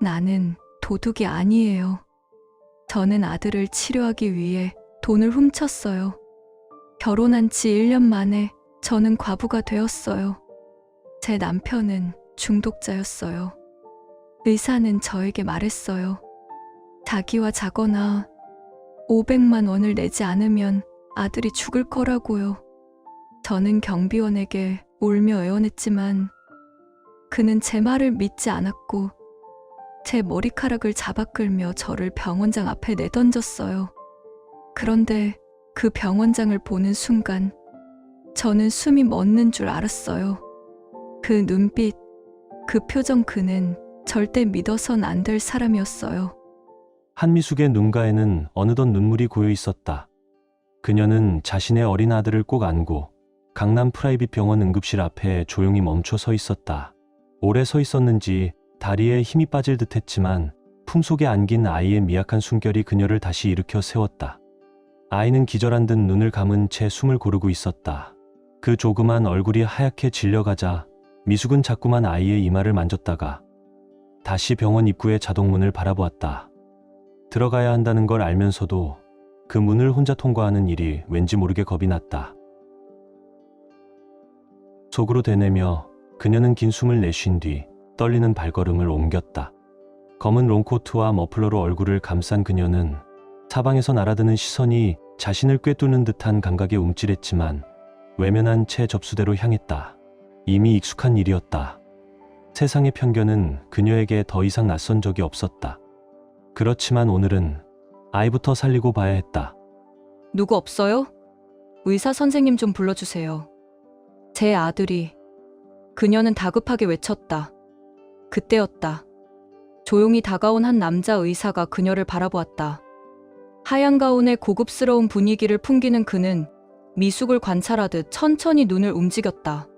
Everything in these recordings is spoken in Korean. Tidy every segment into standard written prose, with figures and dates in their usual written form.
나는 도둑이 아니에요. 저는 아들을 치료하기 위해 돈을 훔쳤어요. 결혼한 지 1년 만에 저는 과부가 되었어요. 제 남편은 중독자였어요. 의사는 저에게 말했어요. 자기와 자거나 500만 원을 내지 않으면 아들이 죽을 거라고요. 저는 경비원에게 울며 애원했지만 그는 제 말을 믿지 않았고 제 머리카락을 잡아 끌며 저를 병원장 앞에 내던졌어요. 그런데 그 병원장을 보는 순간 저는 숨이 멎는 줄 알았어요. 그 눈빛, 그 표정, 그는 절대 믿어선 안 될 사람이었어요. 한미숙의 눈가에는 어느덧 눈물이 고여 있었다. 그녀는 자신의 어린 아들을 꼭 안고 강남 프라이빗 병원 응급실 앞에 조용히 멈춰 서 있었다. 오래 서 있었는지 다리에 힘이 빠질 듯했지만 품속에 안긴 아이의 미약한 숨결이 그녀를 다시 일으켜 세웠다. 아이는 기절한 듯 눈을 감은 채 숨을 고르고 있었다. 그 조그만 얼굴이 하얗게 질려가자 미숙은 자꾸만 아이의 이마를 만졌다가 다시 병원 입구의 자동문을 바라보았다. 들어가야 한다는 걸 알면서도 그 문을 혼자 통과하는 일이 왠지 모르게 겁이 났다. 속으로 되뇌며 그녀는 긴 숨을 내쉰 뒤 떨리는 발걸음을 옮겼다. 검은 롱코트와 머플러로 얼굴을 감싼 그녀는 사방에서 날아드는 시선이 자신을 꿰뚫는 듯한 감각에 움찔했지만 외면한 채 접수대로 향했다. 이미 익숙한 일이었다. 세상의 편견은 그녀에게 더 이상 낯선 적이 없었다. 그렇지만 오늘은 아이부터 살리고 봐야 했다. 누구 없어요? 의사 선생님 좀 불러주세요. 제 아들이. 그녀는 다급하게 외쳤다. 그때였다. 조용히 다가온 한 남자 의사가 그녀를 바라보았다. 하얀 가운의 고급스러운 분위기를 풍기는 그는 미숙을 관찰하듯 천천히 눈을 움직였다.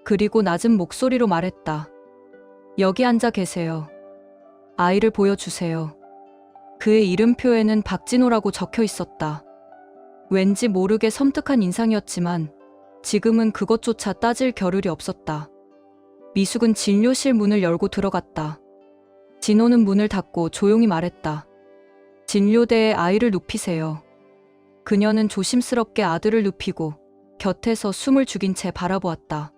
그리고 낮은 목소리로 말했다. 여기 앉아 계세요. 아이를 보여주세요. 그의 이름표에는 박진호라고 적혀 있었다. 왠지 모르게 섬뜩한 인상이었지만 지금은 그것조차 따질 겨를이 없었다. 미숙은 진료실 문을 열고 들어갔다. 진호는 문을 닫고 조용히 말했다. 진료대에 아이를 눕히세요. 그녀는 조심스럽게 아들을 눕히고 곁에서 숨을 죽인 채 바라보았다.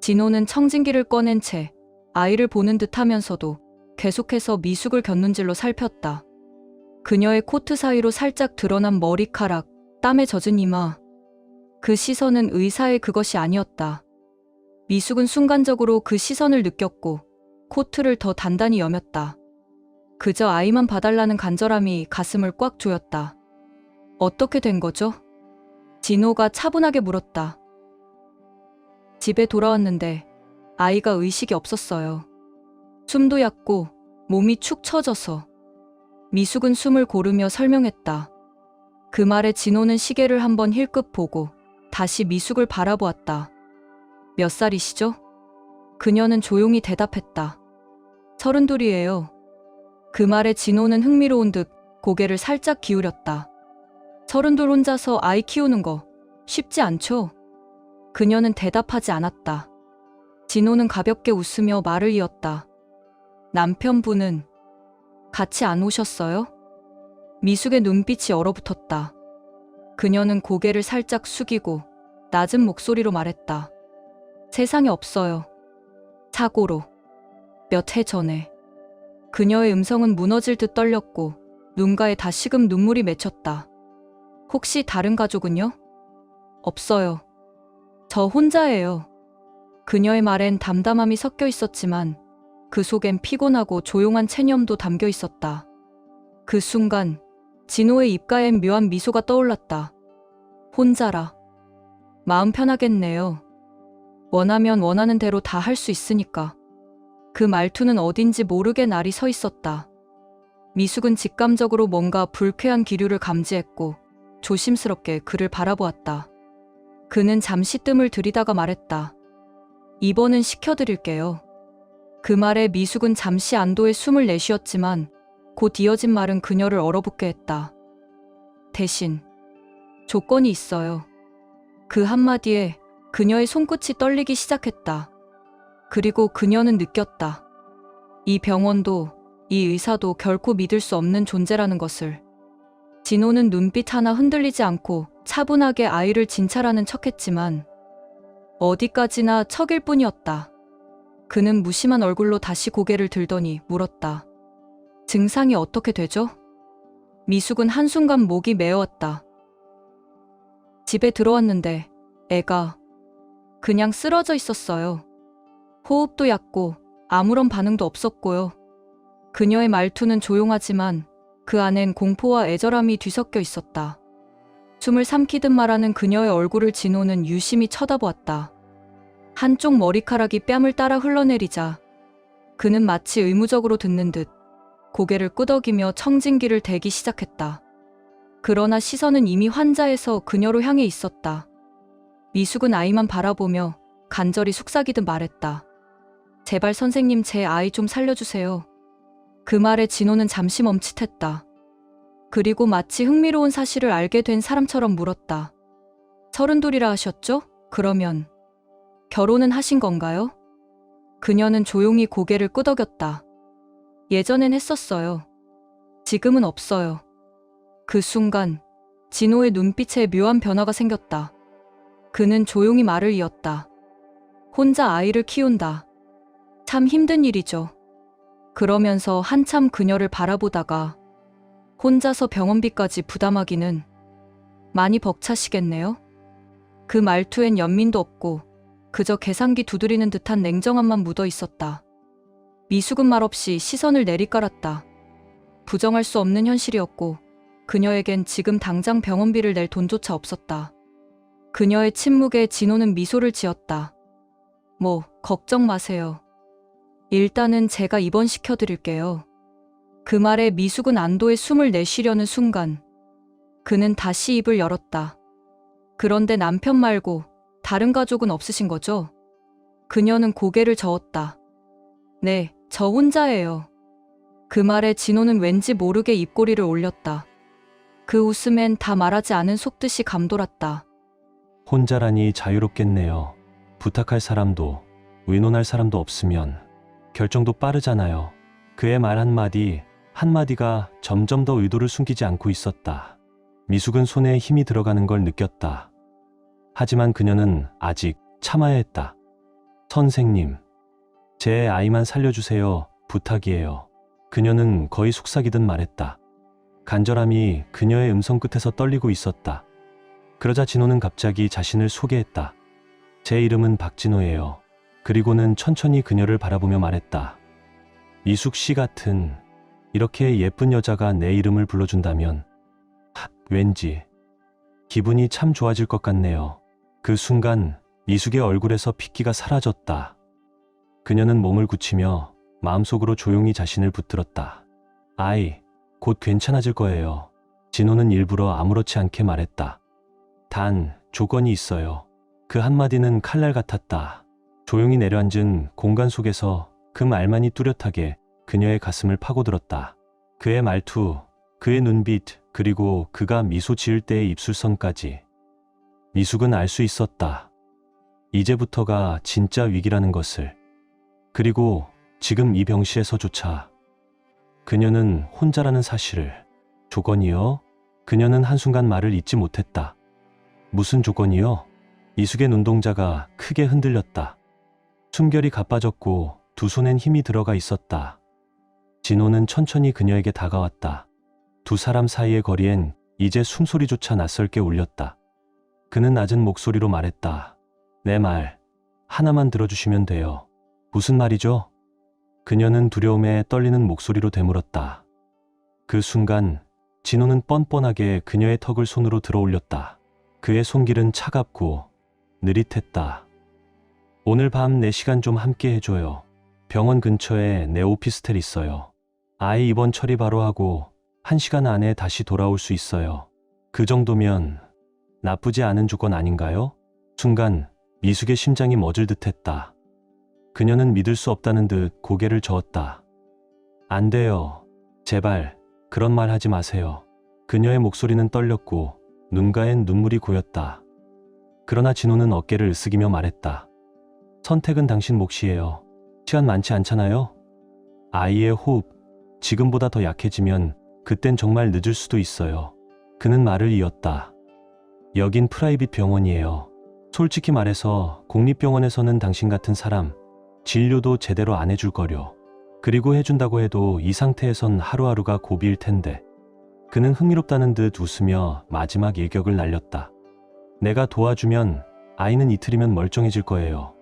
진호는 청진기를 꺼낸 채 아이를 보는 듯 하면서도 계속해서 미숙을 곁눈질로 살폈다. 그녀의 코트 사이로 살짝 드러난 머리카락, 땀에 젖은 이마. 그 시선은 의사의 그것이 아니었다. 미숙은 순간적으로 그 시선을 느꼈고 코트를 더 단단히 여몄다. 그저 아이만 봐달라는 간절함이 가슴을 꽉 조였다. 어떻게 된 거죠? 진호가 차분하게 물었다. 집에 돌아왔는데 아이가 의식이 없었어요. 숨도 얕고 몸이 축 처져서. 미숙은 숨을 고르며 설명했다. 그 말에 진호는 시계를 한번 힐끗 보고 다시 미숙을 바라보았다. 몇 살이시죠? 그녀는 조용히 대답했다. 32이에요. 그 말에 진호는 흥미로운 듯 고개를 살짝 기울였다. 32 혼자서 아이 키우는 거 쉽지 않죠? 그녀는 대답하지 않았다. 진호는 가볍게 웃으며 말을 이었다. 남편분은 같이 안 오셨어요? 미숙의 눈빛이 얼어붙었다. 그녀는 고개를 살짝 숙이고 낮은 목소리로 말했다. 세상에 없어요. 사고로. 몇 해 전에. 그녀의 음성은 무너질 듯 떨렸고 눈가에 다시금 눈물이 맺혔다. 혹시 다른 가족은요? 없어요. 저 혼자예요. 그녀의 말엔 담담함이 섞여 있었지만 그 속엔 피곤하고 조용한 체념도 담겨 있었다. 그 순간 진호의 입가엔 묘한 미소가 떠올랐다. 혼자라. 마음 편하겠네요. 원하면 원하는 대로 다 할 수 있으니까. 그 말투는 어딘지 모르게 날이 서 있었다. 미숙은 직감적으로 뭔가 불쾌한 기류를 감지했고 조심스럽게 그를 바라보았다. 그는 잠시 뜸을 들이다가 말했다. 입원은 시켜드릴게요. 그 말에 미숙은 잠시 안도의 숨을 내쉬었지만 곧 이어진 말은 그녀를 얼어붙게 했다. 대신 조건이 있어요. 그 한마디에 그녀의 손끝이 떨리기 시작했다. 그리고 그녀는 느꼈다. 이 병원도 이 의사도 결코 믿을 수 없는 존재라는 것을. 진호는 눈빛 하나 흔들리지 않고 차분하게 아이를 진찰하는 척했지만 어디까지나 척일 뿐이었다. 그는 무심한 얼굴로 다시 고개를 들더니 물었다. 증상이 어떻게 되죠? 미숙은 한순간 목이 메어왔다. 집에 들어왔는데 애가 그냥 쓰러져 있었어요. 호흡도 얕고 아무런 반응도 없었고요. 그녀의 말투는 조용하지만 그 안엔 공포와 애절함이 뒤섞여 있었다. 숨을 삼키듯 말하는 그녀의 얼굴을 진호는 유심히 쳐다보았다. 한쪽 머리카락이 뺨을 따라 흘러내리자 그는 마치 의무적으로 듣는 듯 고개를 끄덕이며 청진기를 대기 시작했다. 그러나 시선은 이미 환자에서 그녀로 향해 있었다. 미숙은 아이만 바라보며 간절히 속삭이듯 말했다. 제발 선생님, 제 아이 좀 살려주세요. 그 말에 진호는 잠시 멈칫했다. 그리고 마치 흥미로운 사실을 알게 된 사람처럼 물었다. 32이라 하셨죠? 그러면 결혼은 하신 건가요? 그녀는 조용히 고개를 끄덕였다. 예전엔 했었어요. 지금은 없어요. 그 순간 진호의 눈빛에 묘한 변화가 생겼다. 그는 조용히 말을 이었다. 혼자 아이를 키운다. 참 힘든 일이죠. 그러면서 한참 그녀를 바라보다가 혼자서 병원비까지 부담하기는 많이 벅차시겠네요. 그 말투엔 연민도 없고 그저 계산기 두드리는 듯한 냉정함만 묻어 있었다. 미숙은 말없이 시선을 내리깔았다. 부정할 수 없는 현실이었고 그녀에겐 지금 당장 병원비를 낼 돈조차 없었다. 그녀의 침묵에 진호는 미소를 지었다. 뭐 걱정 마세요. 일단은 제가 입원시켜드릴게요. 그 말에 미숙은 안도의 숨을 내쉬려는 순간 그는 다시 입을 열었다. 그런데 남편 말고 다른 가족은 없으신 거죠? 그녀는 고개를 저었다. 네, 저 혼자예요. 그 말에 진호는 왠지 모르게 입꼬리를 올렸다. 그 웃음엔 다 말하지 않은 속뜻이 감돌았다. 혼자라니 자유롭겠네요. 부탁할 사람도 의논할 사람도 없으면 결정도 빠르잖아요. 그의 말 한마디가 점점 더 의도를 숨기지 않고 있었다. 미숙은 손에 힘이 들어가는 걸 느꼈다. 하지만 그녀는 아직 참아야 했다. 선생님, 제 아이만 살려주세요. 부탁이에요. 그녀는 거의 속삭이듯 말했다. 간절함이 그녀의 음성 끝에서 떨리고 있었다. 그러자 진호는 갑자기 자신을 소개했다. 제 이름은 박진호예요. 그리고는 천천히 그녀를 바라보며 말했다. 미숙 씨 같은 이렇게 예쁜 여자가 내 이름을 불러준다면 왠지 기분이 참 좋아질 것 같네요. 그 순간 미숙의 얼굴에서 핏기가 사라졌다. 그녀는 몸을 굳히며 마음속으로 조용히 자신을 붙들었다. 아이, 곧 괜찮아질 거예요. 진호는 일부러 아무렇지 않게 말했다. 단, 조건이 있어요. 그 한마디는 칼날 같았다. 조용히 내려앉은 공간 속에서 그 말만이 뚜렷하게 그녀의 가슴을 파고들었다. 그의 말투, 그의 눈빛, 그리고 그가 미소 지을 때의 입술선까지. 미숙은 알 수 있었다. 이제부터가 진짜 위기라는 것을. 그리고 지금 이 병실에서조차 그녀는 혼자라는 사실을. 조건이요? 그녀는 한순간 말을 잇지 못했다. 무슨 조건이요? 미숙의 눈동자가 크게 흔들렸다. 숨결이 가빠졌고 두 손엔 힘이 들어가 있었다. 진호는 천천히 그녀에게 다가왔다. 두 사람 사이의 거리엔 이제 숨소리조차 낯설게 울렸다. 그는 낮은 목소리로 말했다. 내 말 하나만 들어주시면 돼요. 무슨 말이죠? 그녀는 두려움에 떨리는 목소리로 되물었다. 그 순간 진호는 뻔뻔하게 그녀의 턱을 손으로 들어 올렸다. 그의 손길은 차갑고 느릿했다. 오늘 밤 4시간 좀 함께 해줘요. 병원 근처에 내 오피스텔 있어요. 아이 입원 처리 바로 하고 1시간 안에 다시 돌아올 수 있어요. 그 정도면 나쁘지 않은 조건 아닌가요? 순간 미숙의 심장이 멎을 듯했다. 그녀는 믿을 수 없다는 듯 고개를 저었다. 안 돼요. 제발 그런 말 하지 마세요. 그녀의 목소리는 떨렸고 눈가엔 눈물이 고였다. 그러나 진호는 어깨를 으쓱이며 말했다. 선택은 당신 몫이에요. 시간 많지 않잖아요? 아이의 호흡, 지금보다 더 약해지면 그땐 정말 늦을 수도 있어요. 그는 말을 이었다. 여긴 프라이빗 병원이에요. 솔직히 말해서 공립병원에서는 당신 같은 사람 진료도 제대로 안 해줄 거려. 그리고 해준다고 해도 이 상태에선 하루하루가 고비일 텐데. 그는 흥미롭다는 듯 웃으며 마지막 일격을 날렸다. 내가 도와주면 아이는 이틀이면 멀쩡해질 거예요.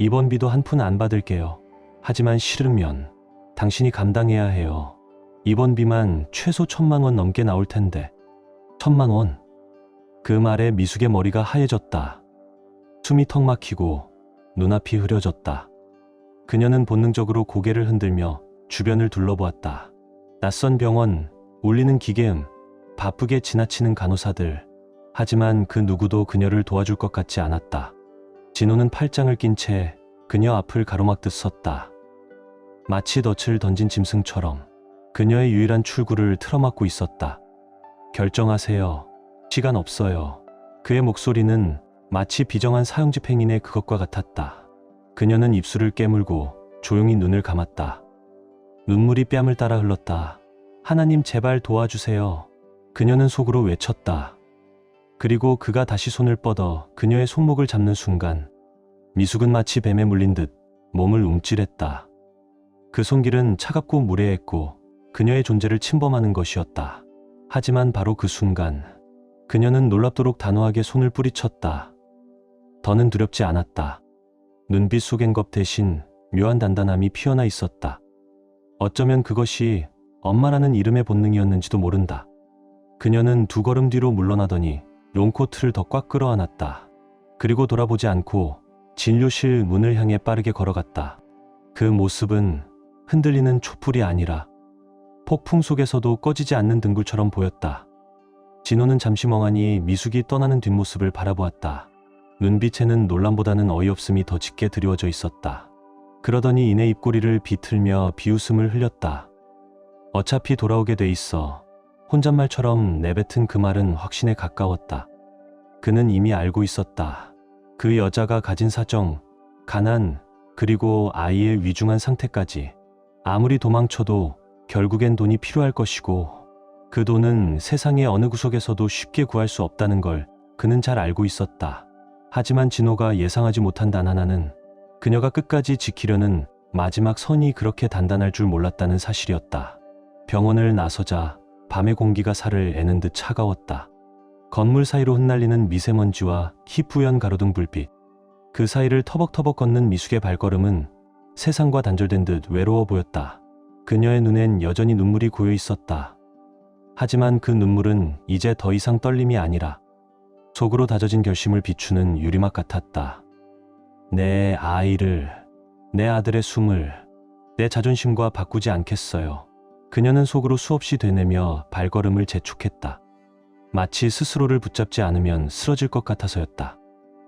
입원비도 한 푼 안 받을게요. 하지만 싫으면 당신이 감당해야 해요. 입원비만 최소 1,000만 원 넘게 나올 텐데. 1,000만 원? 그 말에 미숙의 머리가 하얘졌다. 숨이 턱 막히고 눈앞이 흐려졌다. 그녀는 본능적으로 고개를 흔들며 주변을 둘러보았다. 낯선 병원, 울리는 기계음, 바쁘게 지나치는 간호사들. 하지만 그 누구도 그녀를 도와줄 것 같지 않았다. 진호는 팔짱을 낀 채 그녀 앞을 가로막듯 섰다. 마치 덫을 던진 짐승처럼 그녀의 유일한 출구를 틀어막고 있었다. 결정하세요. 시간 없어요. 그의 목소리는 마치 비정한 사형집행인의 그것과 같았다. 그녀는 입술을 깨물고 조용히 눈을 감았다. 눈물이 뺨을 따라 흘렀다. 하나님 제발 도와주세요. 그녀는 속으로 외쳤다. 그리고 그가 다시 손을 뻗어 그녀의 손목을 잡는 순간 미숙은 마치 뱀에 물린 듯 몸을 움찔했다. 그 손길은 차갑고 무례했고 그녀의 존재를 침범하는 것이었다. 하지만 바로 그 순간 그녀는 놀랍도록 단호하게 손을 뿌리쳤다. 더는 두렵지 않았다. 눈빛 속엔 겁 대신 묘한 단단함이 피어나 있었다. 어쩌면 그것이 엄마라는 이름의 본능이었는지도 모른다. 그녀는 2걸음 뒤로 물러나더니 롱코트를 더 꽉 끌어안았다. 그리고 돌아보지 않고 진료실 문을 향해 빠르게 걸어갔다. 그 모습은 흔들리는 촛불이 아니라 폭풍 속에서도 꺼지지 않는 등불처럼 보였다. 진호는 잠시 멍하니 미숙이 떠나는 뒷모습을 바라보았다. 눈빛에는 논란보다는 어이없음이 더 짙게 드리워져 있었다. 그러더니 이내 입꼬리를 비틀며 비웃음을 흘렸다. 어차피 돌아오게 돼 있어. 혼잣말처럼 내뱉은 그 말은 확신에 가까웠다. 그는 이미 알고 있었다. 그 여자가 가진 사정, 가난, 그리고 아이의 위중한 상태까지. 아무리 도망쳐도 결국엔 돈이 필요할 것이고 그 돈은 세상의 어느 구석에서도 쉽게 구할 수 없다는 걸 그는 잘 알고 있었다. 하지만 진호가 예상하지 못한 단 하나는 그녀가 끝까지 지키려는 마지막 선이 그렇게 단단할 줄 몰랐다는 사실이었다. 병원을 나서자 밤의 공기가 살을 애는 듯 차가웠다. 건물 사이로 흩날리는 미세먼지와 희뿌연 가로등 불빛. 그 사이를 터벅터벅 걷는 미숙의 발걸음은 세상과 단절된 듯 외로워 보였다. 그녀의 눈엔 여전히 눈물이 고여 있었다. 하지만 그 눈물은 이제 더 이상 떨림이 아니라 속으로 다져진 결심을 비추는 유리막 같았다. 내 아이를, 내 아들의 숨을, 내 자존심과 바꾸지 않겠어요. 그녀는 속으로 수없이 되뇌며 발걸음을 재촉했다. 마치 스스로를 붙잡지 않으면 쓰러질 것 같아서였다.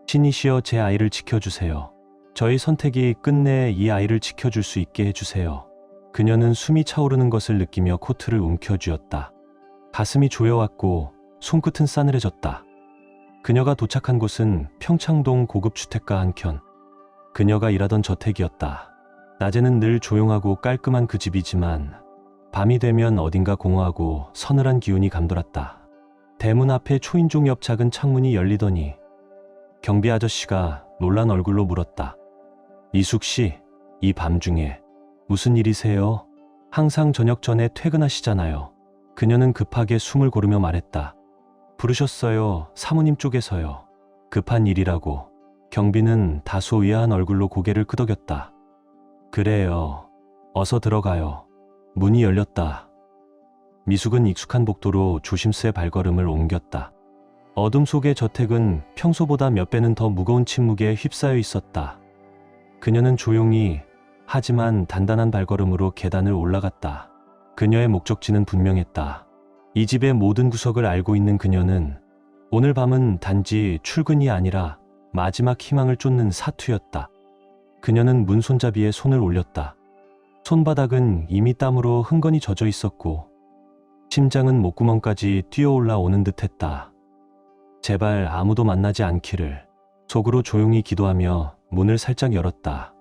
신이시여 제 아이를 지켜주세요. 저희 선택이 끝내 이 아이를 지켜줄 수 있게 해주세요. 그녀는 숨이 차오르는 것을 느끼며 코트를 움켜쥐었다. 가슴이 조여왔고 손끝은 싸늘해졌다. 그녀가 도착한 곳은 평창동 고급 주택가 한켠. 그녀가 일하던 저택이었다. 낮에는 늘 조용하고 깔끔한 그 집이지만 밤이 되면 어딘가 공허하고 서늘한 기운이 감돌았다. 대문 앞에 초인종 옆 작은 창문이 열리더니 경비 아저씨가 놀란 얼굴로 물었다. 미숙 씨, 이 밤중에 무슨 일이세요? 항상 저녁 전에 퇴근하시잖아요. 그녀는 급하게 숨을 고르며 말했다. 부르셨어요. 사모님 쪽에서요. 급한 일이라고. 경비는 다소 의아한 얼굴로 고개를 끄덕였다. 그래요. 어서 들어가요. 문이 열렸다. 미숙은 익숙한 복도로 조심스레 발걸음을 옮겼다. 어둠 속의 저택은 평소보다 몇 배는 더 무거운 침묵에 휩싸여 있었다. 그녀는 조용히 하지만 단단한 발걸음으로 계단을 올라갔다. 그녀의 목적지는 분명했다. 이 집의 모든 구석을 알고 있는 그녀는 오늘 밤은 단지 출근이 아니라 마지막 희망을 쫓는 사투였다. 그녀는 문 손잡이에 손을 올렸다. 손바닥은 이미 땀으로 흥건히 젖어 있었고 심장은 목구멍까지 뛰어올라 오는 듯했다. 제발 아무도 만나지 않기를. 속으로 조용히 기도하며 문을 살짝 열었다.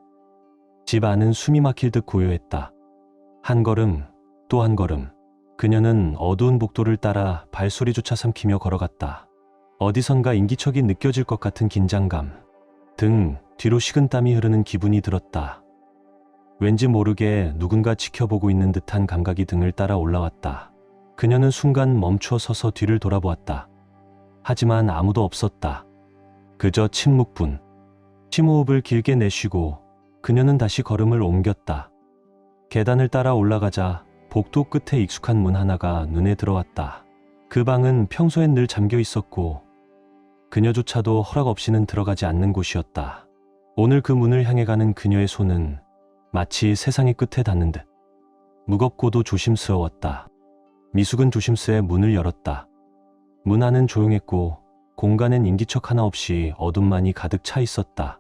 집 안은 숨이 막힐 듯 고요했다. 한 걸음, 또 한 걸음. 그녀는 어두운 복도를 따라 발소리조차 삼키며 걸어갔다. 어디선가 인기척이 느껴질 것 같은 긴장감. 등 뒤로 식은땀이 흐르는 기분이 들었다. 왠지 모르게 누군가 지켜보고 있는 듯한 감각이 등을 따라 올라왔다. 그녀는 순간 멈춰 서서 뒤를 돌아보았다. 하지만 아무도 없었다. 그저 침묵뿐. 심호흡을 길게 내쉬고 그녀는 다시 걸음을 옮겼다. 계단을 따라 올라가자 복도 끝에 익숙한 문 하나가 눈에 들어왔다. 그 방은 평소엔 늘 잠겨 있었고 그녀조차도 허락 없이는 들어가지 않는 곳이었다. 오늘 그 문을 향해 가는 그녀의 손은 마치 세상의 끝에 닿는 듯 무겁고도 조심스러웠다. 미숙은 조심스레 문을 열었다. 문 안은 조용했고 공간엔 인기척 하나 없이 어둠만이 가득 차 있었다.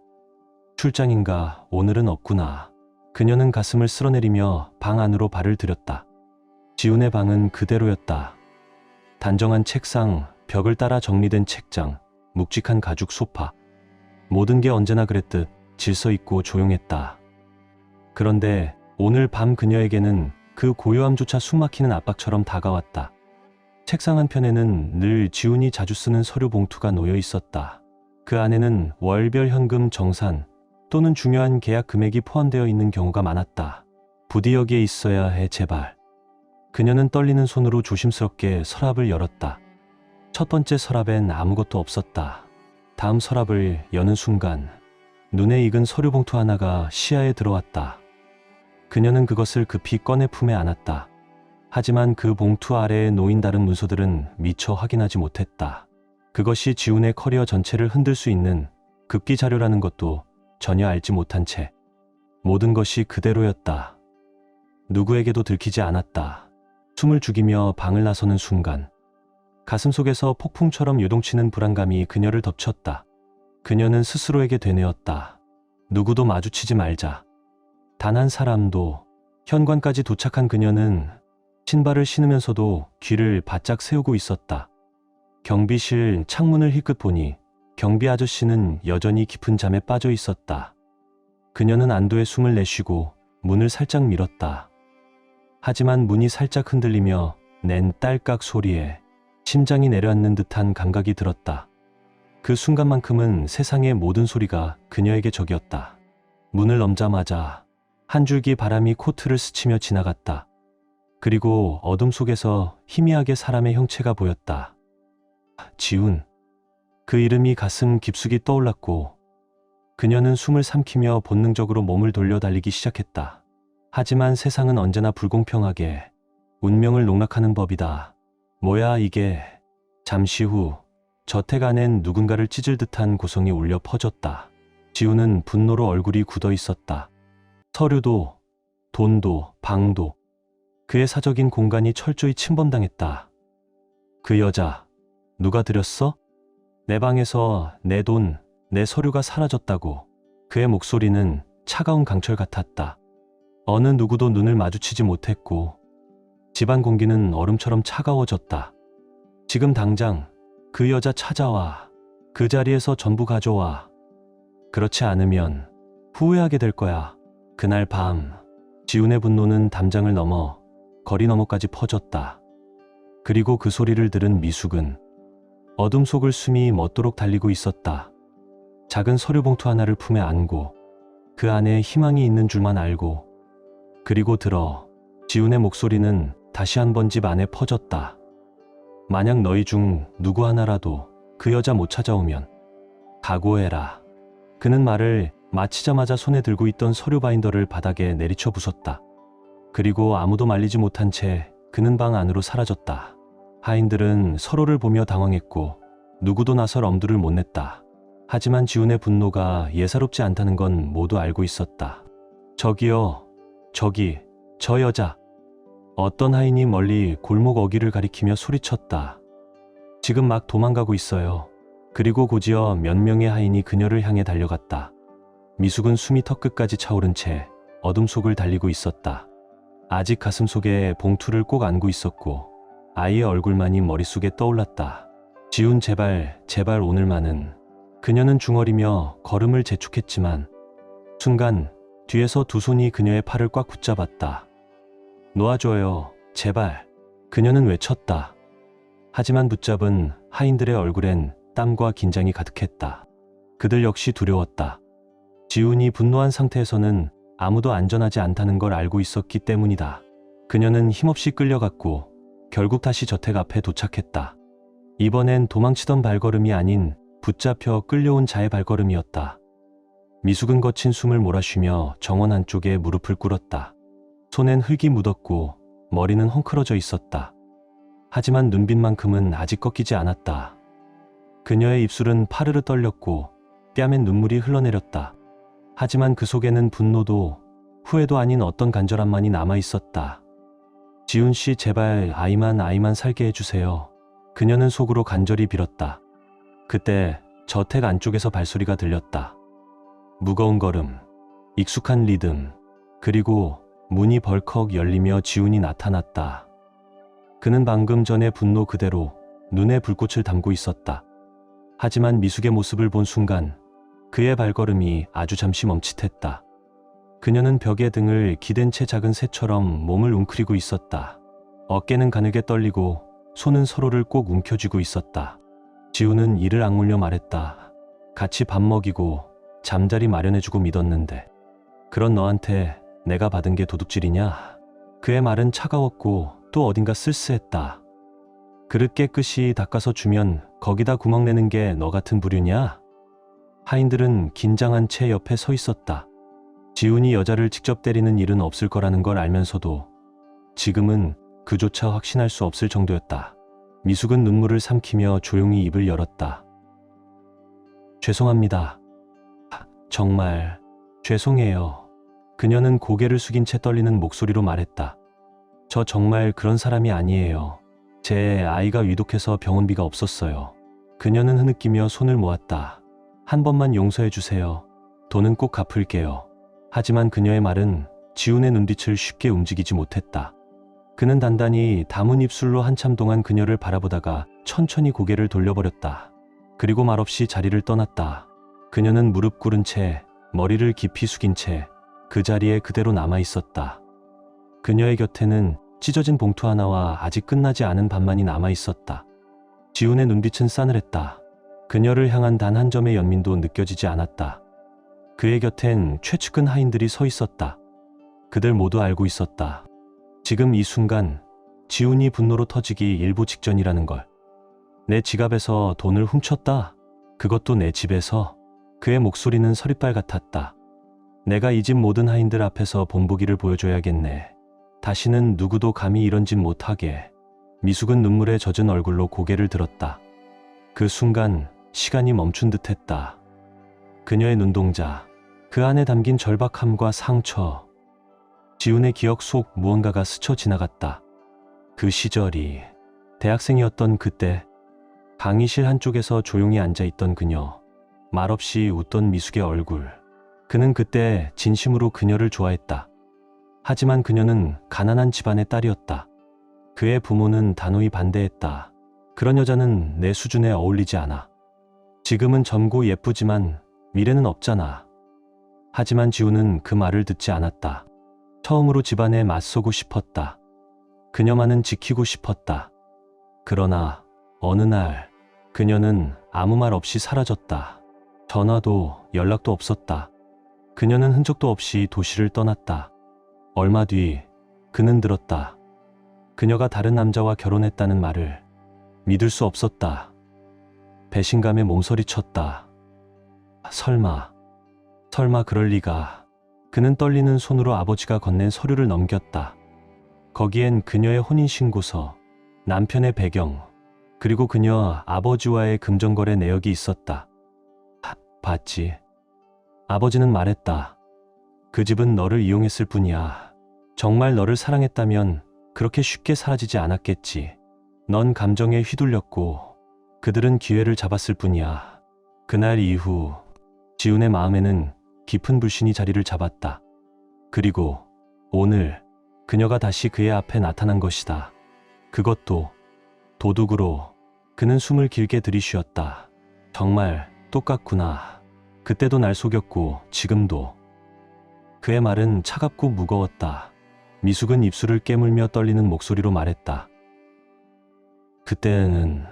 출장인가? 오늘은 없구나. 그녀는 가슴을 쓸어내리며 방 안으로 발을 들였다. 지훈의 방은 그대로였다. 단정한 책상, 벽을 따라 정리된 책장, 묵직한 가죽 소파. 모든 게 언제나 그랬듯 질서 있고 조용했다. 그런데 오늘 밤 그녀에게는 그 고요함조차 숨막히는 압박처럼 다가왔다. 책상 한편에는 늘 지훈이 자주 쓰는 서류 봉투가 놓여 있었다. 그 안에는 월별 현금 정산 또는 중요한 계약 금액이 포함되어 있는 경우가 많았다. 부디 여기에 있어야 해, 제발. 그녀는 떨리는 손으로 조심스럽게 서랍을 열었다. 첫 번째 서랍엔 아무것도 없었다. 다음 서랍을 여는 순간 눈에 익은 서류 봉투 하나가 시야에 들어왔다. 그녀는 그것을 급히 꺼내 품에 안았다. 하지만 그 봉투 아래에 놓인 다른 문서들은 미처 확인하지 못했다. 그것이 지훈의 커리어 전체를 흔들 수 있는 급기 자료라는 것도 전혀 알지 못한 채 모든 것이 그대로였다. 누구에게도 들키지 않았다. 숨을 죽이며 방을 나서는 순간 가슴속에서 폭풍처럼 요동치는 불안감이 그녀를 덮쳤다. 그녀는 스스로에게 되뇌었다. 누구도 마주치지 말자. 단 한 사람도. 현관까지 도착한 그녀는 신발을 신으면서도 귀를 바짝 세우고 있었다. 경비실 창문을 힐끗 보니 경비 아저씨는 여전히 깊은 잠에 빠져 있었다. 그녀는 안도의 숨을 내쉬고 문을 살짝 밀었다. 하지만 문이 살짝 흔들리며 낸 딸깍 소리에 심장이 내려앉는 듯한 감각이 들었다. 그 순간만큼은 세상의 모든 소리가 그녀에게 적이었다. 문을 넘자마자 한 줄기 바람이 코트를 스치며 지나갔다. 그리고 어둠 속에서 희미하게 사람의 형체가 보였다. 지훈. 그 이름이 가슴 깊숙이 떠올랐고 그녀는 숨을 삼키며 본능적으로 몸을 돌려 달리기 시작했다. 하지만 세상은 언제나 불공평하게 운명을 농락하는 법이다. 뭐야 이게. 잠시 후 저택 안엔 누군가를 찢을 듯한 고성이 울려 퍼졌다. 지훈은 분노로 얼굴이 굳어 있었다. 서류도, 돈도, 방도, 그의 사적인 공간이 철저히 침범당했다. 그 여자, 누가 들였어? 내 방에서 내 돈, 내 서류가 사라졌다고. 그의 목소리는 차가운 강철 같았다. 어느 누구도 눈을 마주치지 못했고 집안 공기는 얼음처럼 차가워졌다. 지금 당장 그 여자 찾아와. 그 자리에서 전부 가져와. 그렇지 않으면 후회하게 될 거야. 그날 밤 지훈의 분노는 담장을 넘어 거리 너머까지 퍼졌다. 그리고 그 소리를 들은 미숙은 어둠 속을 숨이 멎도록 달리고 있었다. 작은 서류 봉투 하나를 품에 안고 그 안에 희망이 있는 줄만 알고. 그리고 들어 지훈의 목소리는 다시 한번 집 안에 퍼졌다. 만약 너희 중 누구 하나라도 그 여자 못 찾아오면 각오해라. 그는 말을 마치자마자 손에 들고 있던 서류 바인더를 바닥에 내리쳐 부쉈다. 그리고 아무도 말리지 못한 채 그는 방 안으로 사라졌다. 하인들은 서로를 보며 당황했고 누구도 나설 엄두를 못 냈다. 하지만 지훈의 분노가 예사롭지 않다는 건 모두 알고 있었다. 저기요, 저기, 저 여자. 어떤 하인이 멀리 골목 어귀를 가리키며 소리쳤다. 지금 막 도망가고 있어요. 그리고 곧이어 몇 명의 하인이 그녀를 향해 달려갔다. 미숙은 숨이 턱끝까지 차오른 채 어둠 속을 달리고 있었다. 아직 가슴 속에 봉투를 꼭 안고 있었고 아이의 얼굴만이 머릿속에 떠올랐다. 지훈 제발, 제발 오늘만은. 그녀는 중얼이며 걸음을 재촉했지만 순간 뒤에서 두 손이 그녀의 팔을 꽉 붙잡았다. 놓아줘요. 제발. 그녀는 외쳤다. 하지만 붙잡은 하인들의 얼굴엔 땀과 긴장이 가득했다. 그들 역시 두려웠다. 지훈이 분노한 상태에서는 아무도 안전하지 않다는 걸 알고 있었기 때문이다. 그녀는 힘없이 끌려갔고 결국 다시 저택 앞에 도착했다. 이번엔 도망치던 발걸음이 아닌 붙잡혀 끌려온 자의 발걸음이었다. 미숙은 거친 숨을 몰아쉬며 정원 안쪽에 무릎을 꿇었다. 손엔 흙이 묻었고 머리는 헝클어져 있었다. 하지만 눈빛만큼은 아직 꺾이지 않았다. 그녀의 입술은 파르르 떨렸고 뺨엔 눈물이 흘러내렸다. 하지만 그 속에는 분노도 후회도 아닌 어떤 간절함만이 남아있었다. 지훈 씨, 제발 아이만 살게 해주세요. 그녀는 속으로 간절히 빌었다. 그때 저택 안쪽에서 발소리가 들렸다. 무거운 걸음, 익숙한 리듬, 그리고 문이 벌컥 열리며 지훈이 나타났다. 그는 방금 전의 분노 그대로 눈에 불꽃을 담고 있었다. 하지만 미숙의 모습을 본 순간 그의 발걸음이 아주 잠시 멈칫했다. 그녀는 벽에 등을 기댄 채 작은 새처럼 몸을 웅크리고 있었다. 어깨는 가늘게 떨리고 손은 서로를 꼭 움켜쥐고 있었다. 지훈은 이를 악물며 말했다. 같이 밥 먹이고 잠자리 마련해주고 믿었는데 그런 너한테 내가 받은 게 도둑질이냐? 그의 말은 차가웠고 또 어딘가 쓸쓸했다. 그릇 깨끗이 닦아서 주면 거기다 구멍 내는 게 너 같은 부류냐? 하인들은 긴장한 채 옆에 서 있었다. 지훈이 여자를 직접 때리는 일은 없을 거라는 걸 알면서도 지금은 그조차 확신할 수 없을 정도였다. 미숙은 눈물을 삼키며 조용히 입을 열었다. 죄송합니다. 정말 죄송해요. 그녀는 고개를 숙인 채 떨리는 목소리로 말했다. 저 정말 그런 사람이 아니에요. 제 아이가 위독해서 병원비가 없었어요. 그녀는 흐느끼며 손을 모았다. 한 번만 용서해 주세요. 돈은 꼭 갚을게요. 하지만 그녀의 말은 지훈의 눈빛을 쉽게 움직이지 못했다. 그는 단단히 담은 입술로 한참 동안 그녀를 바라보다가 천천히 고개를 돌려버렸다. 그리고 말없이 자리를 떠났다. 그녀는 무릎 꿇은 채 머리를 깊이 숙인 채 그 자리에 그대로 남아 있었다. 그녀의 곁에는 찢어진 봉투 하나와 아직 끝나지 않은 밥만이 남아 있었다. 지훈의 눈빛은 싸늘했다. 그녀를 향한 단 한 점의 연민도 느껴지지 않았다. 그의 곁엔 최측근 하인들이 서 있었다. 그들 모두 알고 있었다. 지금 이 순간 지훈이 분노로 터지기 일보 직전이라는 걸. 내 지갑에서 돈을 훔쳤다. 그것도 내 집에서. 그의 목소리는 서리빨 같았다. 내가 이 집 모든 하인들 앞에서 본보기를 보여줘야겠네. 다시는 누구도 감히 이런 짓 못하게. 미숙은 눈물에 젖은 얼굴로 고개를 들었다. 그 순간 시간이 멈춘 듯했다. 그녀의 눈동자, 그 안에 담긴 절박함과 상처. 지훈의 기억 속 무언가가 스쳐 지나갔다. 그 시절이 대학생이었던 그때 강의실 한쪽에서 조용히 앉아있던 그녀, 말없이 웃던 미숙의 얼굴. 그는 그때 진심으로 그녀를 좋아했다. 하지만 그녀는 가난한 집안의 딸이었다. 그의 부모는 단호히 반대했다. 그런 여자는 내 수준에 어울리지 않아. 지금은 젊고 예쁘지만 미래는 없잖아. 하지만 지훈은 그 말을 듣지 않았다. 처음으로 집안에 맞서고 싶었다. 그녀만은 지키고 싶었다. 그러나 어느 날 그녀는 아무 말 없이 사라졌다. 전화도 연락도 없었다. 그녀는 흔적도 없이 도시를 떠났다. 얼마 뒤 그는 들었다. 그녀가 다른 남자와 결혼했다는 말을. 믿을 수 없었다. 배신감에 몸서리쳤다. 설마 그럴 리가. 그는 떨리는 손으로 아버지가 건넨 서류를 넘겼다. 거기엔 그녀의 혼인신고서, 남편의 배경, 그리고 그녀 아버지와의 금전거래 내역이 있었다. 봤지? 아버지는 말했다. 그 집은 너를 이용했을 뿐이야. 정말 너를 사랑했다면 그렇게 쉽게 사라지지 않았겠지. 넌 감정에 휘둘렸고 그들은 기회를 잡았을 뿐이야. 그날 이후 지훈의 마음에는 깊은 불신이 자리를 잡았다. 그리고 오늘 그녀가 다시 그의 앞에 나타난 것이다. 그것도 도둑으로. 그는 숨을 길게 들이쉬었다. 정말 똑같구나. 그때도 날 속였고 지금도. 그의 말은 차갑고 무거웠다. 미숙은 입술을 깨물며 떨리는 목소리로 말했다. 그때는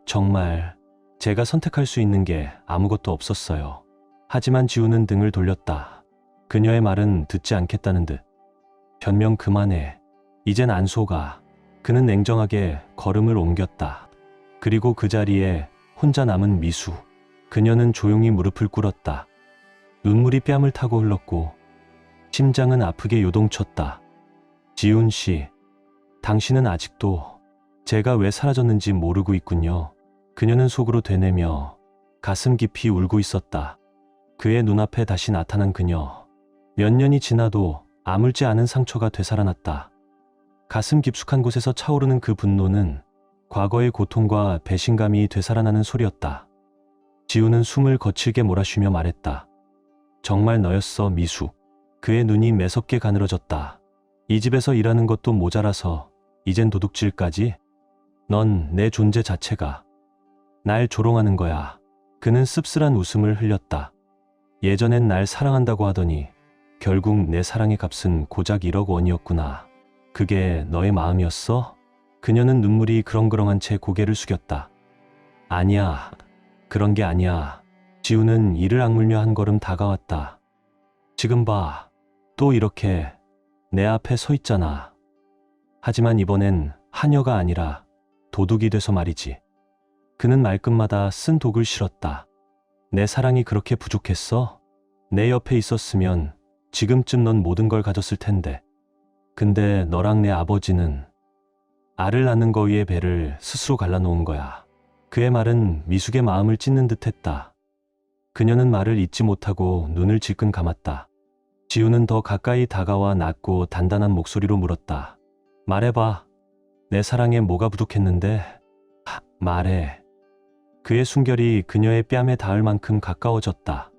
정말 제가 선택할 수 있는 게 아무것도 없었어요. 하지만 지우는 등을 돌렸다. 그녀의 말은 듣지 않겠다는 듯. 변명 그만해. 이젠 안 속아. 그는 냉정하게 걸음을 옮겼다. 그리고 그 자리에 혼자 남은 미수. 그녀는 조용히 무릎을 꿇었다. 눈물이 뺨을 타고 흘렀고 심장은 아프게 요동쳤다. 지훈 씨, 당신은 아직도 제가 왜 사라졌는지 모르고 있군요. 그녀는 속으로 되뇌며 가슴 깊이 울고 있었다. 그의 눈앞에 다시 나타난 그녀. 몇 년이 지나도 아물지 않은 상처가 되살아났다. 가슴 깊숙한 곳에서 차오르는 그 분노는 과거의 고통과 배신감이 되살아나는 소리였다. 지우는 숨을 거칠게 몰아쉬며 말했다. 정말 너였어, 미수. 그의 눈이 매섭게 가늘어졌다. 이 집에서 일하는 것도 모자라서 이젠 도둑질까지? 넌 내 존재 자체가 날 조롱하는 거야. 그는 씁쓸한 웃음을 흘렸다. 예전엔 날 사랑한다고 하더니 결국 내 사랑의 값은 고작 1억 원이었구나. 그게 너의 마음이었어? 그녀는 눈물이 그렁그렁한 채 고개를 숙였다. 아니야. 그런 게 아니야. 지우는 이를 악물며 한 걸음 다가왔다. 지금 봐. 또 이렇게 내 앞에 서 있잖아. 하지만 이번엔 하녀가 아니라 도둑이 돼서 말이지. 그는 말끝마다 쓴 독을 실었다. 내 사랑이 그렇게 부족했어? 내 옆에 있었으면 지금쯤 넌 모든 걸 가졌을 텐데. 근데 너랑 내 아버지는 알을 낳는 거 위에 배를 스스로 갈라놓은 거야. 그의 말은 미숙의 마음을 찢는 듯했다. 그녀는 말을 잇지 못하고 눈을 질끈 감았다. 지우는 더 가까이 다가와 낮고 단단한 목소리로 물었다. 말해봐. 내 사랑에 뭐가 부족했는데? 말해. 그의 숨결이 그녀의 뺨에 닿을 만큼 가까워졌다.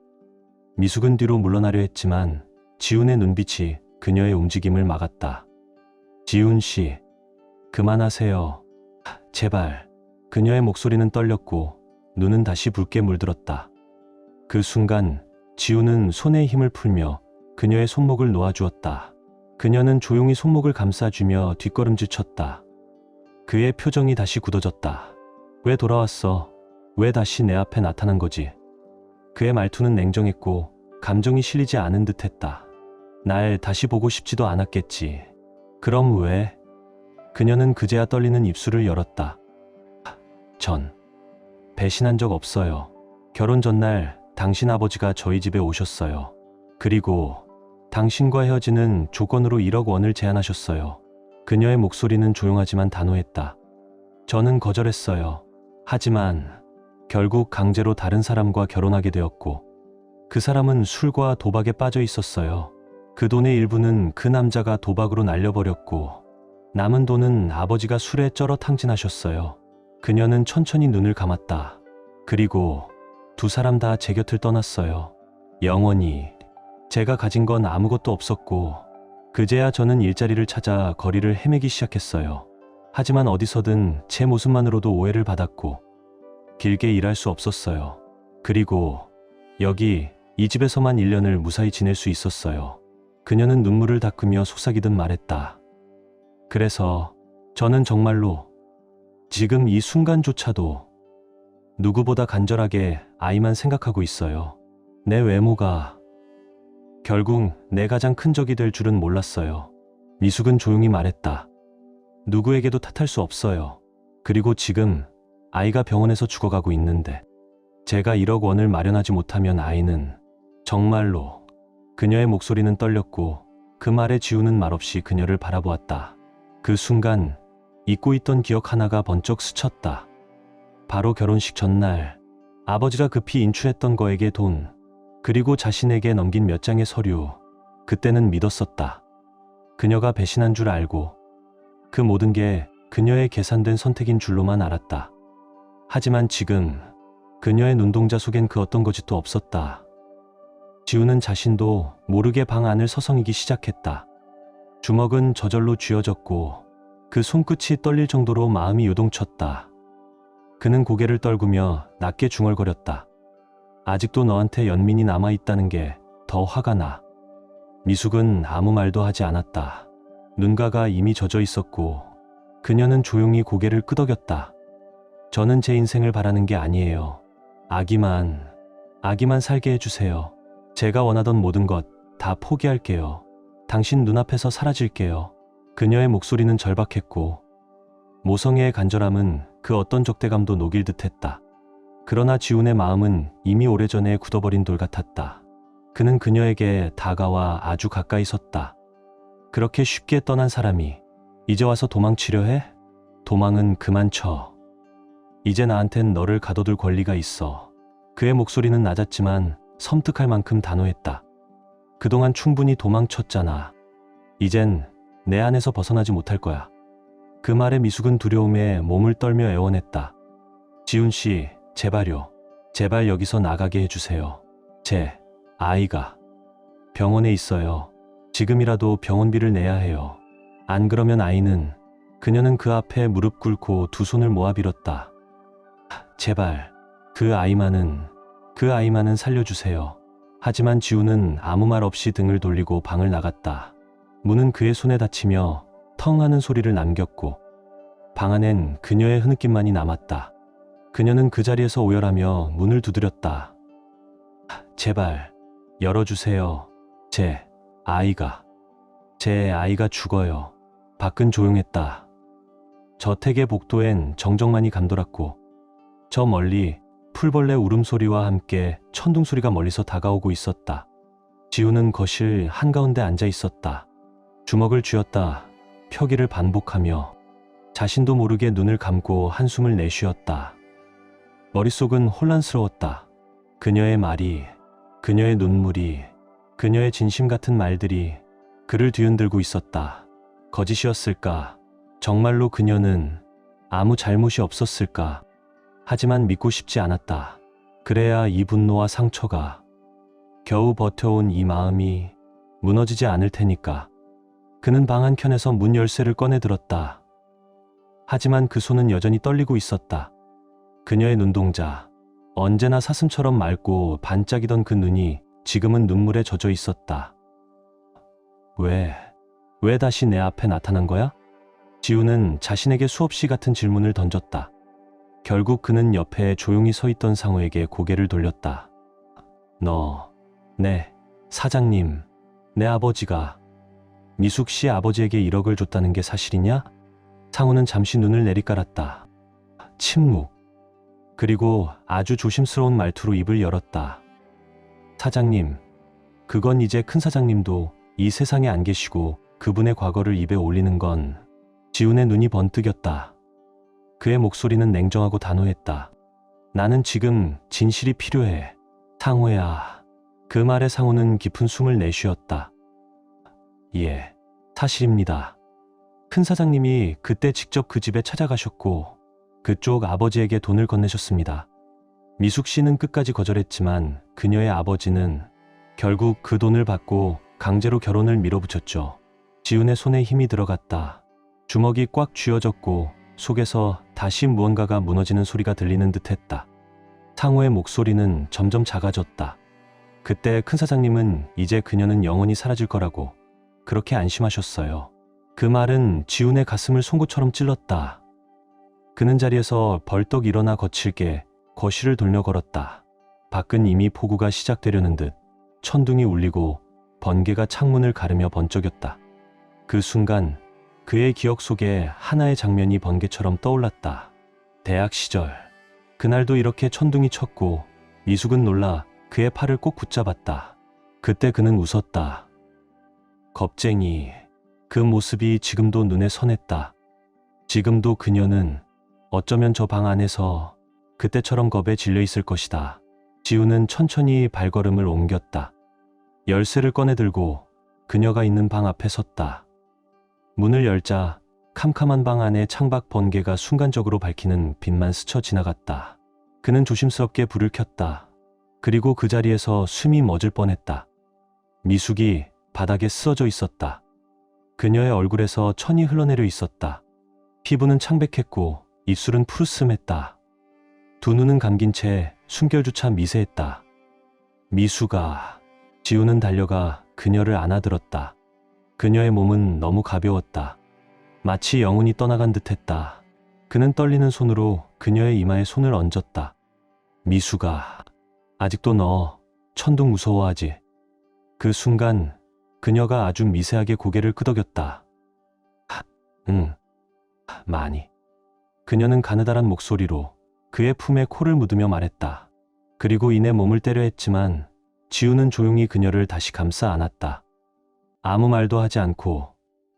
미숙은 뒤로 물러나려 했지만 지훈의 눈빛이 그녀의 움직임을 막았다. 지훈 씨, 그만하세요. 제발. 그녀의 목소리는 떨렸고 눈은 다시 붉게 물들었다. 그 순간 지훈은 손에 힘을 풀며 그녀의 손목을 놓아주었다. 그녀는 조용히 손목을 감싸주며 뒷걸음질 쳤다. 그의 표정이 다시 굳어졌다. 왜 돌아왔어? 왜 다시 내 앞에 나타난 거지? 그의 말투는 냉정했고 감정이 실리지 않은 듯했다. 날 다시 보고 싶지도 않았겠지. 그럼 왜? 그녀는 그제야 떨리는 입술을 열었다. 전 배신한 적 없어요. 결혼 전날 당신 아버지가 저희 집에 오셨어요. 그리고 당신과 헤어지는 조건으로 1억 원을 제안하셨어요. 그녀의 목소리는 조용하지만 단호했다. 저는 거절했어요. 하지만 결국 강제로 다른 사람과 결혼하게 되었고 그 사람은 술과 도박에 빠져 있었어요. 그 돈의 일부는 그 남자가 도박으로 날려버렸고 남은 돈은 아버지가 술에 쩔어 탕진하셨어요. 그녀는 천천히 눈을 감았다. 그리고 두 사람 다 제 곁을 떠났어요. 영원히. 제가 가진 건 아무것도 없었고 그제야 저는 일자리를 찾아 거리를 헤매기 시작했어요. 하지만 어디서든 제 모습만으로도 오해를 받았고 길게 일할 수 없었어요. 그리고 여기 이 집에서만 1년을 무사히 지낼 수 있었어요. 그녀는 눈물을 닦으며 속삭이듯 말했다. 그래서 저는 정말로 지금 이 순간조차도 누구보다 간절하게 아이만 생각하고 있어요. 내 외모가 결국 내 가장 큰 적이 될 줄은 몰랐어요. 미숙은 조용히 말했다. 누구에게도 탓할 수 없어요. 그리고 지금 아이가 병원에서 죽어가고 있는데 제가 1억 원을 마련하지 못하면 아이는 정말로. 그녀의 목소리는 떨렸고 그 말에 지우는 말없이 그녀를 바라보았다. 그 순간 잊고 있던 기억 하나가 번쩍 스쳤다. 바로 결혼식 전날 아버지가 급히 인출했던 거액의 돈, 그리고 자신에게 넘긴 몇 장의 서류. 그때는 믿었었다. 그녀가 배신한 줄 알고 그 모든 게 그녀의 계산된 선택인 줄로만 알았다. 하지만 지금 그녀의 눈동자 속엔 그 어떤 거짓도 없었다. 지우는 자신도 모르게 방 안을 서성이기 시작했다. 주먹은 저절로 쥐어졌고 그 손끝이 떨릴 정도로 마음이 요동쳤다. 그는 고개를 떨구며 낮게 중얼거렸다. 아직도 너한테 연민이 남아있다는 게 더 화가 나. 미숙은 아무 말도 하지 않았다. 눈가가 이미 젖어 있었고 그녀는 조용히 고개를 끄덕였다. 저는 제 인생을 바라는 게 아니에요. 아기만 살게 해주세요. 제가 원하던 모든 것 다 포기할게요. 당신 눈앞에서 사라질게요. 그녀의 목소리는 절박했고 모성애의 간절함은 그 어떤 적대감도 녹일 듯했다. 그러나 지훈의 마음은 이미 오래전에 굳어버린 돌 같았다. 그는 그녀에게 다가와 아주 가까이 섰다. 그렇게 쉽게 떠난 사람이 이제 와서 도망치려 해? 도망은 그만 쳐. 이제 나한텐 너를 가둬둘 권리가 있어. 그의 목소리는 낮았지만 섬뜩할 만큼 단호했다. 그동안 충분히 도망쳤잖아. 이젠 내 안에서 벗어나지 못할 거야. 그 말에 미숙은 두려움에 몸을 떨며 애원했다. 지훈 씨, 제발요. 제발 여기서 나가게 해주세요. 제 아이가 병원에 있어요. 지금이라도 병원비를 내야 해요. 안 그러면 아이는... 그녀는 그 앞에 무릎 꿇고 두 손을 모아 빌었다. 제발 그 아이만은 살려주세요. 하지만 지훈은 아무 말 없이 등을 돌리고 방을 나갔다. 문은 그의 손에 닫히며 텅 하는 소리를 남겼고 방 안엔 그녀의 흐느낌만이 남았다. 그녀는 그 자리에서 오열하며 문을 두드렸다. 제발 열어주세요. 제 아이가 죽어요. 밖은 조용했다. 저택의 복도엔 정적만이 감돌았고 저 멀리 풀벌레 울음소리와 함께 천둥소리가 멀리서 다가오고 있었다. 지훈은 거실 한가운데 앉아 있었다. 주먹을 쥐었다. 펴기를 반복하며 자신도 모르게 눈을 감고 한숨을 내쉬었다. 머릿속은 혼란스러웠다. 그녀의 말이, 그녀의 눈물이, 그녀의 진심 같은 말들이 그를 뒤흔들고 있었다. 거짓이었을까? 정말로 그녀는 아무 잘못이 없었을까? 하지만 믿고 싶지 않았다. 그래야 이 분노와 상처가 겨우 버텨온 이 마음이 무너지지 않을 테니까. 그는 방 한켠에서 문 열쇠를 꺼내 들었다. 하지만 그 손은 여전히 떨리고 있었다. 그녀의 눈동자, 언제나 사슴처럼 맑고 반짝이던 그 눈이 지금은 눈물에 젖어 있었다. 왜 다시 내 앞에 나타난 거야? 지훈은 자신에게 수없이 같은 질문을 던졌다. 결국 그는 옆에 조용히 서 있던 상우에게 고개를 돌렸다. 네, 사장님, 내 아버지가 미숙 씨 아버지에게 1억을 줬다는 게 사실이냐? 상우는 잠시 눈을 내리깔았다. 침묵. 그리고 아주 조심스러운 말투로 입을 열었다. 사장님, 그건 이제 큰 사장님도 이 세상에 안 계시고 그분의 과거를 입에 올리는 건... 지훈의 눈이 번뜩였다. 그의 목소리는 냉정하고 단호했다. 나는 지금 진실이 필요해. 상우야. 그 말에 상우는 깊은 숨을 내쉬었다. 예, 사실입니다. 큰 사장님이 그때 직접 그 집에 찾아가셨고 그쪽 아버지에게 돈을 건네셨습니다. 미숙 씨는 끝까지 거절했지만 그녀의 아버지는 결국 그 돈을 받고 강제로 결혼을 밀어붙였죠. 지훈의 손에 힘이 들어갔다. 주먹이 꽉 쥐어졌고 속에서 다시 무언가가 무너지는 소리가 들리는 듯했다. 상호의 목소리는 점점 작아졌다. 그때 큰 사장님은 이제 그녀는 영원히 사라질 거라고 그렇게 안심하셨어요. 그 말은 지훈의 가슴을 송곳처럼 찔렀다. 그는 자리에서 벌떡 일어나 거칠게 거실을 돌려 걸었다. 밖은 이미 폭우가 시작되려는 듯 천둥이 울리고 번개가 창문을 가르며 번쩍였다. 그 순간 그의 기억 속에 하나의 장면이 번개처럼 떠올랐다. 대학 시절. 그날도 이렇게 천둥이 쳤고 미숙은 놀라 그의 팔을 꼭 붙잡았다. 그때 그는 웃었다. 겁쟁이. 그 모습이 지금도 눈에 선했다. 지금도 그녀는 어쩌면 저 방 안에서 그때처럼 겁에 질려 있을 것이다. 지훈은 천천히 발걸음을 옮겼다. 열쇠를 꺼내 들고 그녀가 있는 방 앞에 섰다. 문을 열자 캄캄한 방 안에 창밖 번개가 순간적으로 밝히는 빛만 스쳐 지나갔다. 그는 조심스럽게 불을 켰다. 그리고 그 자리에서 숨이 멎을 뻔했다. 미숙이 바닥에 쓰러져 있었다. 그녀의 얼굴에서 천이 흘러내려 있었다. 피부는 창백했고 입술은 푸르스름했다. 두 눈은 감긴 채 숨결조차 미세했다. 미숙아. 지훈은 달려가 그녀를 안아들었다. 그녀의 몸은 너무 가벼웠다. 마치 영혼이 떠나간 듯했다. 그는 떨리는 손으로 그녀의 이마에 손을 얹었다. 미수가, 아직도 너 천둥 무서워하지? 그 순간 그녀가 아주 미세하게 고개를 끄덕였다. 응, 많이. 그녀는 가느다란 목소리로 그의 품에 코를 묻으며 말했다. 그리고 이내 몸을 때려 했지만 지우는 조용히 그녀를 다시 감싸 안았다. 아무 말도 하지 않고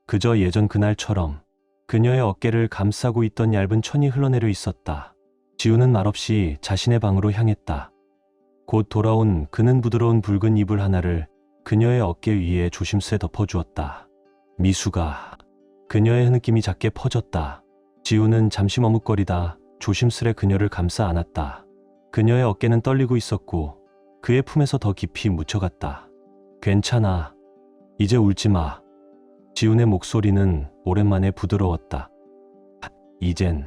그저 예전 그날처럼 그녀의 어깨를 감싸고 있던 얇은 천이 흘러내려 있었다. 지우는 말없이 자신의 방으로 향했다. 곧 돌아온 그는 부드러운 붉은 이불 하나를 그녀의 어깨 위에 조심스레 덮어주었다. 미수가. 그녀의 흐느낌이 작게 퍼졌다. 지우는 잠시 머뭇거리다 조심스레 그녀를 감싸 안았다. 그녀의 어깨는 떨리고 있었고 그의 품에서 더 깊이 묻혀갔다. 괜찮아. 이제 울지 마. 지훈의 목소리는 오랜만에 부드러웠다. 이젠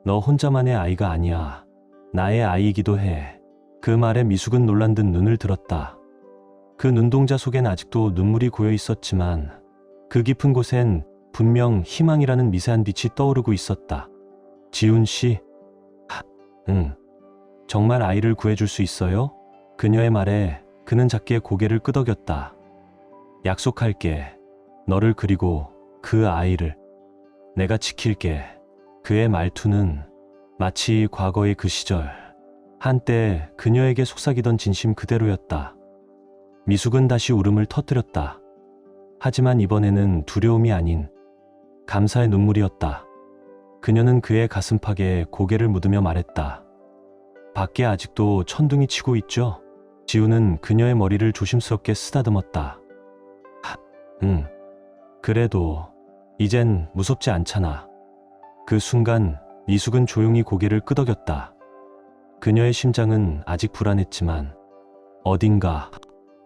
너 혼자만의 아이가 아니야. 나의 아이이기도 해. 그 말에 미숙은 놀란 듯 눈을 들었다. 그 눈동자 속엔 아직도 눈물이 고여 있었지만 그 깊은 곳엔 분명 희망이라는 미세한 빛이 떠오르고 있었다. 지훈 씨? 응. 정말 아이를 구해줄 수 있어요? 그녀의 말에 그는 작게 고개를 끄덕였다. 약속할게. 너를 그리고 그 아이를 내가 지킬게. 그의 말투는 마치 과거의 그 시절, 한때 그녀에게 속삭이던 진심 그대로였다. 미숙은 다시 울음을 터뜨렸다. 하지만 이번에는 두려움이 아닌 감사의 눈물이었다. 그녀는 그의 가슴팍에 고개를 묻으며 말했다. 밖에 아직도 천둥이 치고 있죠? 지우는 그녀의 머리를 조심스럽게 쓰다듬었다. 응. 그래도 이젠 무섭지 않잖아. 그 순간 미숙은 조용히 고개를 끄덕였다. 그녀의 심장은 아직 불안했지만 어딘가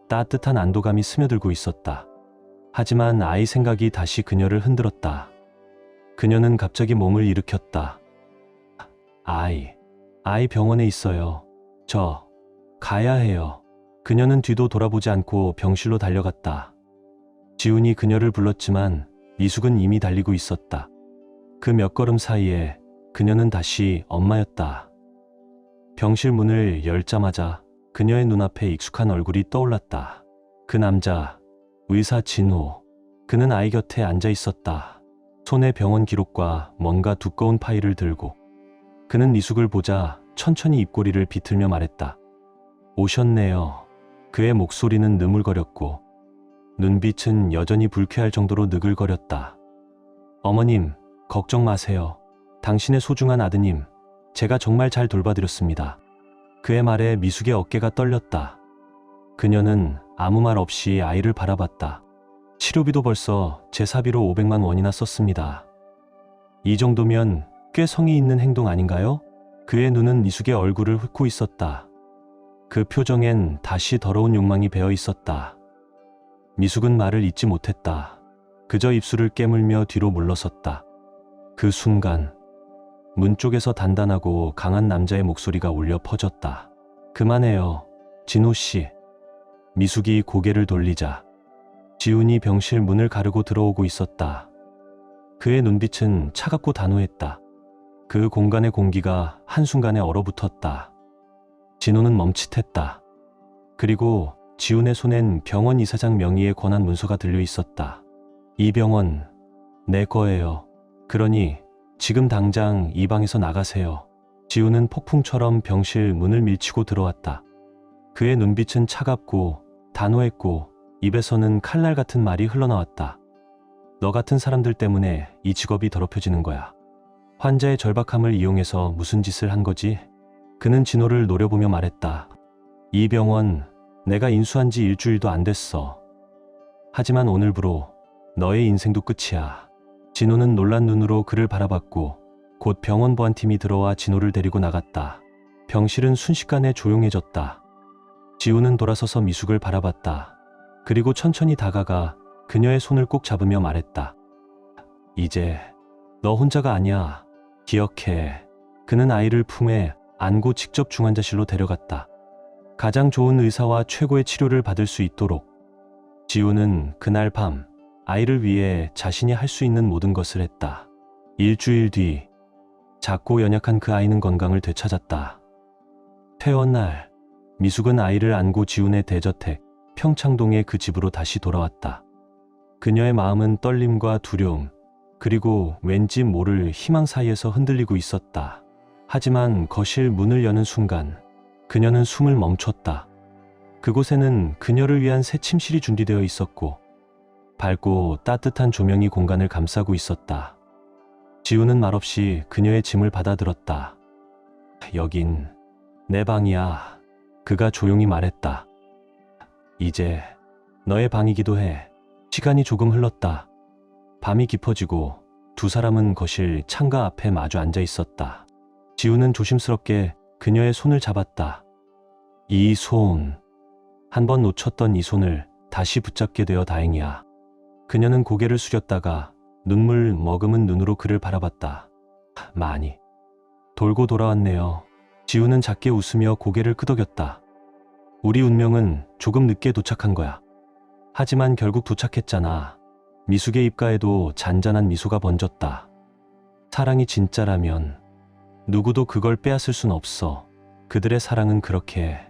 따뜻한 안도감이 스며들고 있었다. 하지만 아이 생각이 다시 그녀를 흔들었다. 그녀는 갑자기 몸을 일으켰다. 아이 병원에 있어요. 저 가야 해요. 그녀는 뒤도 돌아보지 않고 병실로 달려갔다. 지훈이 그녀를 불렀지만 미숙은 이미 달리고 있었다. 그 몇 걸음 사이에 그녀는 다시 엄마였다. 병실 문을 열자마자 그녀의 눈앞에 익숙한 얼굴이 떠올랐다. 그 남자, 의사 진호. 그는 아이 곁에 앉아 있었다. 손에 병원 기록과 뭔가 두꺼운 파일을 들고. 그는 미숙을 보자 천천히 입꼬리를 비틀며 말했다. 오셨네요. 그의 목소리는 느물거렸고 눈빛은 여전히 불쾌할 정도로 느글거렸다. 어머님, 걱정 마세요. 당신의 소중한 아드님, 제가 정말 잘 돌봐드렸습니다. 그의 말에 미숙의 어깨가 떨렸다. 그녀는 아무 말 없이 아이를 바라봤다. 치료비도 벌써 제 사비로 500만 원이나 썼습니다. 이 정도면 꽤 성의 있는 행동 아닌가요? 그의 눈은 미숙의 얼굴을 훑고 있었다. 그 표정엔 다시 더러운 욕망이 배어 있었다. 미숙은 말을 잇지 못했다. 그저 입술을 깨물며 뒤로 물러섰다. 그 순간 문 쪽에서 단단하고 강한 남자의 목소리가 울려 퍼졌다. 그만해요, 진호 씨. 미숙이 고개를 돌리자 지훈이 병실 문을 가르고 들어오고 있었다. 그의 눈빛은 차갑고 단호했다. 그 공간의 공기가 한순간에 얼어붙었다. 진호는 멈칫했다. 그리고 지훈의 손엔 병원 이사장 명의의 권한 문서가 들려 있었다. 이 병원 내 거예요. 그러니 지금 당장 이 방에서 나가세요. 지훈은 폭풍처럼 병실 문을 밀치고 들어왔다. 그의 눈빛은 차갑고 단호했고 입에서는 칼날 같은 말이 흘러나왔다. 너 같은 사람들 때문에 이 직업이 더럽혀지는 거야. 환자의 절박함을 이용해서 무슨 짓을 한 거지? 그는 진호를 노려보며 말했다. 이 병원 내가 인수한 지 일주일도 안 됐어. 하지만 오늘부로 너의 인생도 끝이야. 진호는 놀란 눈으로 그를 바라봤고 곧 병원 보안팀이 들어와 진호를 데리고 나갔다. 병실은 순식간에 조용해졌다. 지우는 돌아서서 미숙을 바라봤다. 그리고 천천히 다가가 그녀의 손을 꼭 잡으며 말했다. 이제 너 혼자가 아니야. 기억해. 그는 아이를 품에 안고 직접 중환자실로 데려갔다. 가장 좋은 의사와 최고의 치료를 받을 수 있도록. 지우는 그날 밤 아이를 위해 자신이 할 수 있는 모든 것을 했다. 일주일 뒤, 작고 연약한 그 아이는 건강을 되찾았다. 퇴원 날, 미숙은 아이를 안고 지훈의 대저택, 평창동의 그 집으로 다시 돌아왔다. 그녀의 마음은 떨림과 두려움, 그리고 왠지 모를 희망 사이에서 흔들리고 있었다. 하지만 거실 문을 여는 순간 그녀는 숨을 멈췄다. 그곳에는 그녀를 위한 새 침실이 준비되어 있었고 밝고 따뜻한 조명이 공간을 감싸고 있었다. 지우는 말없이 그녀의 짐을 받아들었다. 여긴 내 방이야. 그가 조용히 말했다. 이제 너의 방이기도 해. 시간이 조금 흘렀다. 밤이 깊어지고 두 사람은 거실 창가 앞에 마주 앉아 있었다. 지우는 조심스럽게 그녀의 손을 잡았다. 이 손, 한 번 놓쳤던 이 손을 다시 붙잡게 되어 다행이야. 그녀는 고개를 숙였다가 눈물 머금은 눈으로 그를 바라봤다. 많이 돌고 돌아왔네요. 지우는 작게 웃으며 고개를 끄덕였다. 우리 운명은 조금 늦게 도착한 거야. 하지만 결국 도착했잖아. 미숙의 입가에도 잔잔한 미소가 번졌다. 사랑이 진짜라면 누구도 그걸 빼앗을 순 없어. 그들의 사랑은 그렇게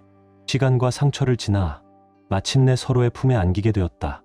시간과 상처를 지나 마침내 서로의 품에 안기게 되었다.